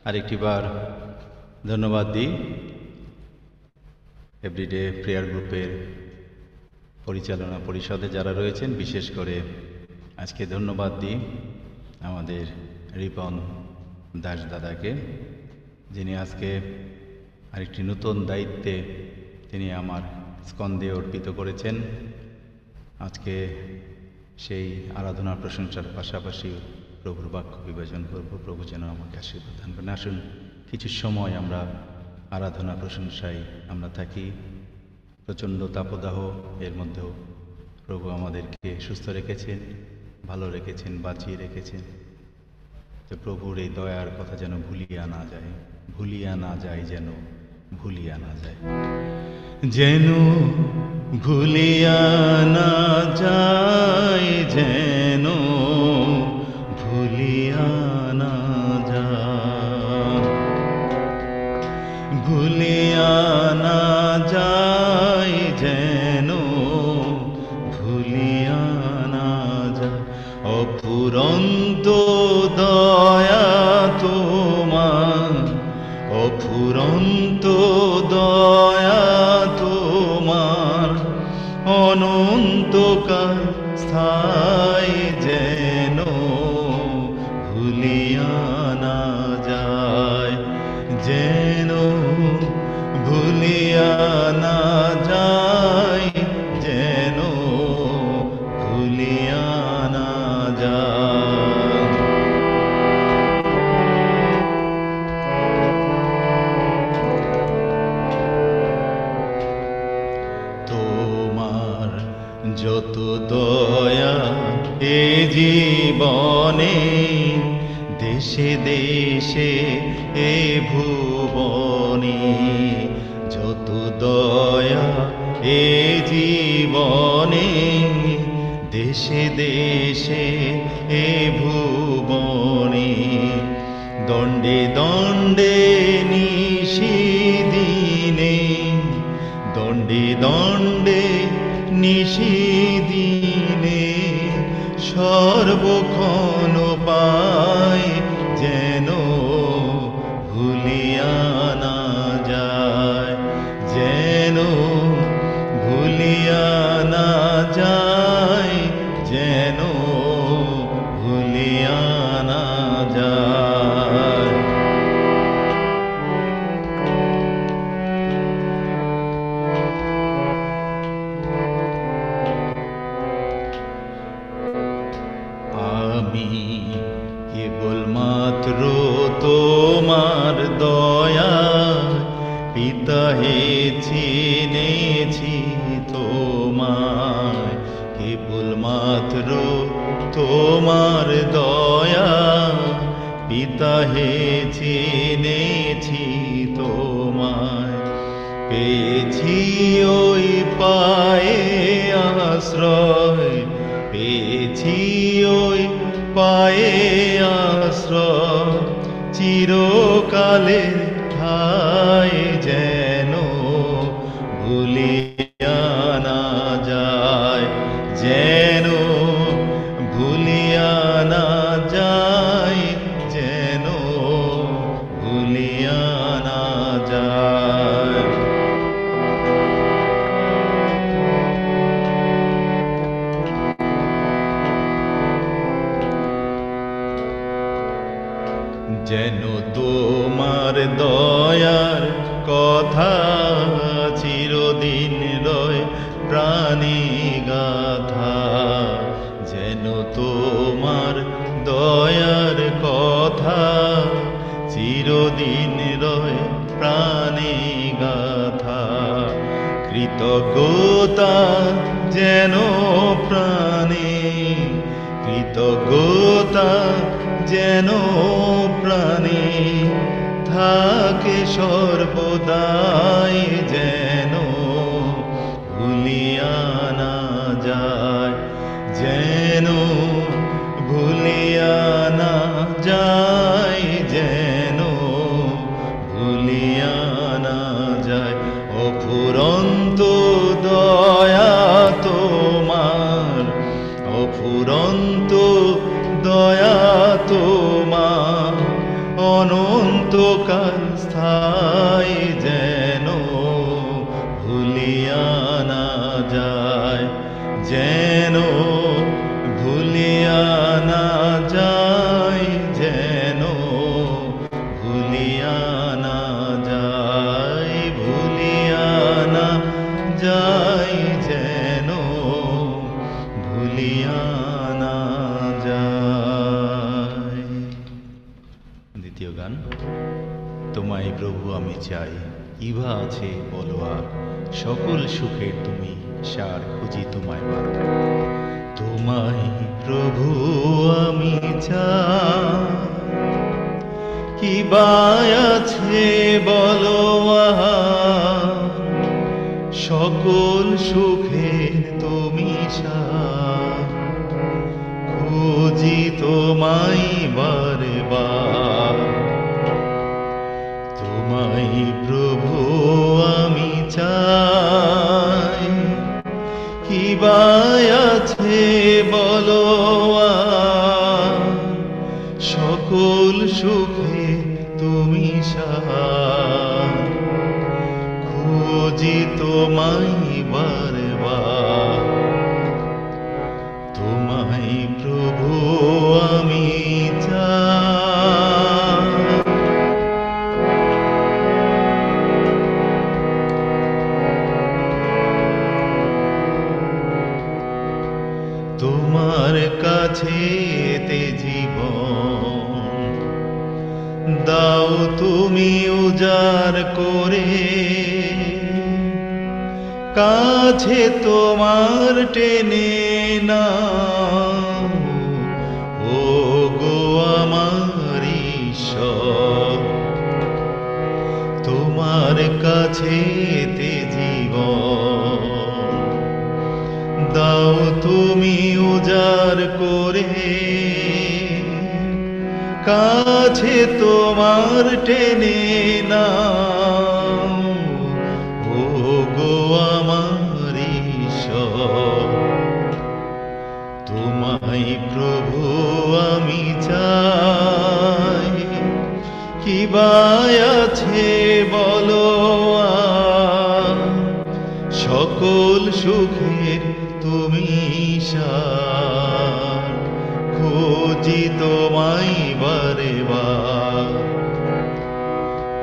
আরেকটিবার ধন্যবাদ দিই everyday prayer গ্রুপের পরিচালনা পরিষদে যারা রয়েছেন, বিশেষ করে আজকে ধন্যবাদ দিই আমাদের রিপন দাস দাদাকে, যিনি আজকে আরেকটি নতুন দায়িত্বে তিনি আমার স্কন্ধে অর্পিত করেছেন। আজকে সেই আরাধনার প্রশংসার পাশাপাশি প্রভুর বাক্য বিভাজন করব। প্রভু যেন আমাকে আশীর্বাদ দান করেন। আসুন কিছু সময় আমরা আরাধনা প্রশংসায় আমরা থাকি। প্রচণ্ড তাপদাহ, এর মধ্যেও প্রভু আমাদেরকে সুস্থ রেখেছেন, ভালো রেখেছেন, বাঁচিয়ে রেখেছেন। তো প্রভুর এই দয়ার কথা যেন ভুলিয়া না যায়, ভুলিয়া না যায়, যেন ভুলিয়া না যায়, যেন ভুলিয়া না যায়, যেন ভুলিয়া না যায়, ভুলিয়া না যায়, যেন ভুলিয়া না যায়। অফুরন্ত দয়া তোমার, অফুরন্ত দয়া তোমার, অনন্তকাল স্থায়ী, যেন ভুলিয়া না যায়, যেন ভুলিয়া না যায়, যেন ভুলিয়া না যায়। তোমার যত দয়া এ জীবনে, দেশে দেশে এ ভুবনে, যত দয়া এ জীবনে, দেশে দেশে এ ভুবনে, দণ্ডে দণ্ডে নিশিদিনে, দণ্ডে দণ্ডে নিশিদিনে, সর্বক্ষণ পায়, যেন ভুলিয়া না যায়, যেন ভুলিয়া না যায়, যেন ভুলিয়া না যায়। আমি কেবলমাত্র তোমার দয়া পিতা হয়েছি, নেছি তোমায়, কেবলমাত্র তোমার দয়া পিতা হয়েছি, নেছি তোমায়, পেয়েছি ওই পায়ে আশ্রয়, পেয়েছি ওই পায়ে আশ্রয়, চিরকালের ঠাঁই, যেন ভুলিয়া না যায়, যেন ভুলিয়া না যায়, যেন ভুলিয়া না যায়। যেন তোমার দয়ার কথা চিরদিন রয় প্রাণী গাথা, যেন তোমার দয়ার কথা চিরদিন রয় প্রাণী গাথা, কৃতজ্ঞতা যেন প্রাণে, কৃতজ্ঞতা যেন প্রাণে থাকে সর্বদাই, যেন ভুলিয়া না যায়, যেন ভুলিয়া না যায়, যেন ভুলিয়া না যায়। অফুরন্ত দয়া তোমার, অফুরন্ত দয়া তোমার, অনন্তকাল স্থায়ী যেন ভুলিয়া না যায়, যেন ভুলিয়া না যায়, যেন ভুলিয়া না যায়, ভুলিয়া না যায়, যেন ভুলিয়া না যায়। দ্বিতীয় গান। তোমায় প্রভু আমি চাই, ইভা আছে বলো আর, সকল সুখের তুমি সার খুঁজি তোমায় বার। তোমায় প্রভু আমি চাই, কি বা আছে বলো আর, সকল সুখের তুমি সার খুঁজি তোমায় বারে বার। তোমায় প্রভু আমি চাই, কি বা আছে বলো আর, সকল সুখে তুমি সার খুঁজি তোমায় বারে বার। তোমায় প্রভু আমি চাই। তোমার কাছে তে জীবন দাও তুমি উজাড় করে, কাছে তোমার টেনে নাও ও গো আমার ঈশ্বর। তোমার কাছে তে জীবন দাও তুমি উজাড় করে, কাছে তোমার টেনে নাও ও গো আমার ঈশ্বর। তোমায় প্রভু আমি চাই, কি বা আছে বলো আর, সকল সুখের তুমি সার খুঁজি তোমায় বারে বার।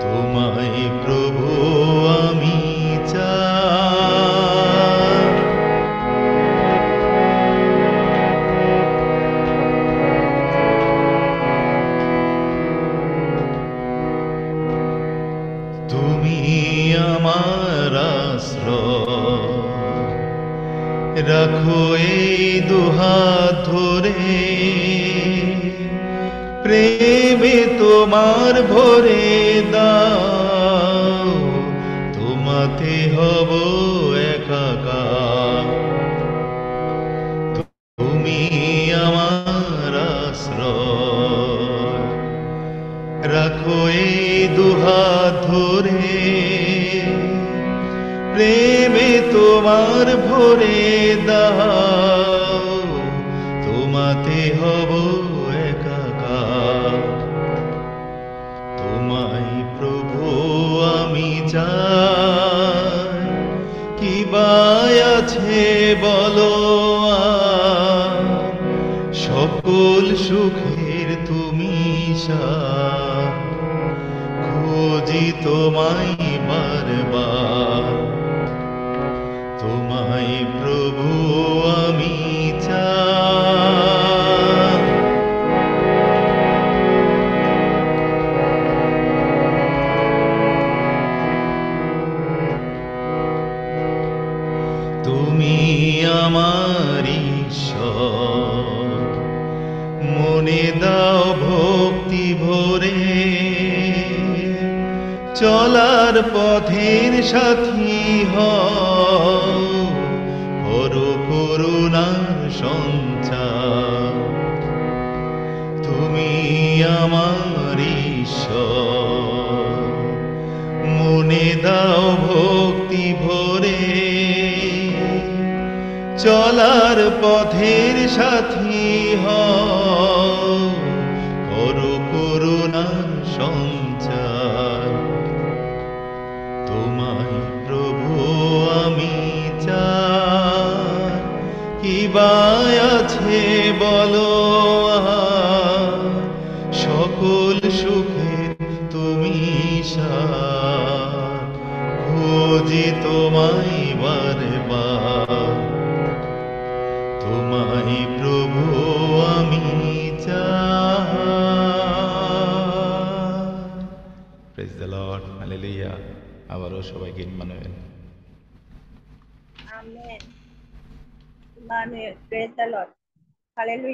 তোমায় প্রভু আমি চাই। তুমি আমার আশ্রয়, রাখো এই দুহাত ধরে, প্রেমে তোমার ভরে দাও, তোমাতে হব একাকার। তুমি আমার আশ্রয়, রাখো এই দুহাত ধরে, প্রেমে তোমার ভরে দাও, তোমাতে হব একাকার। তোমায় প্রভু আমি চাই, কি বা আছে বলো আর, সকল সুখের তুমি সার খুঁজি তোমায় বারবার। তোমায় প্রভু আমি চাই। তুমি আমার ঈশ্বর, মনে দাও ভক্তি ভরে, চলার পথের সাথী হও, করো করুণার সঞ্চার। তুমি আমার ঈশ্বর, মনে দাও ভক্তি ভরে, চলার পথের সাথী হও, করো করুণার সঞ্চার। তোমায় প্রভু আমি চাই, কি বা আছে বলো আর, সকল সুখের তুমি সার। খুঁজি তোমায় বারে বার, তোমায় প্রভু আমি চাই। Praise the Lord, hallelujah. আবারও সবাইকে Emmanuel. Amen. Emmanuel. Praise the Lord. Hallelujah.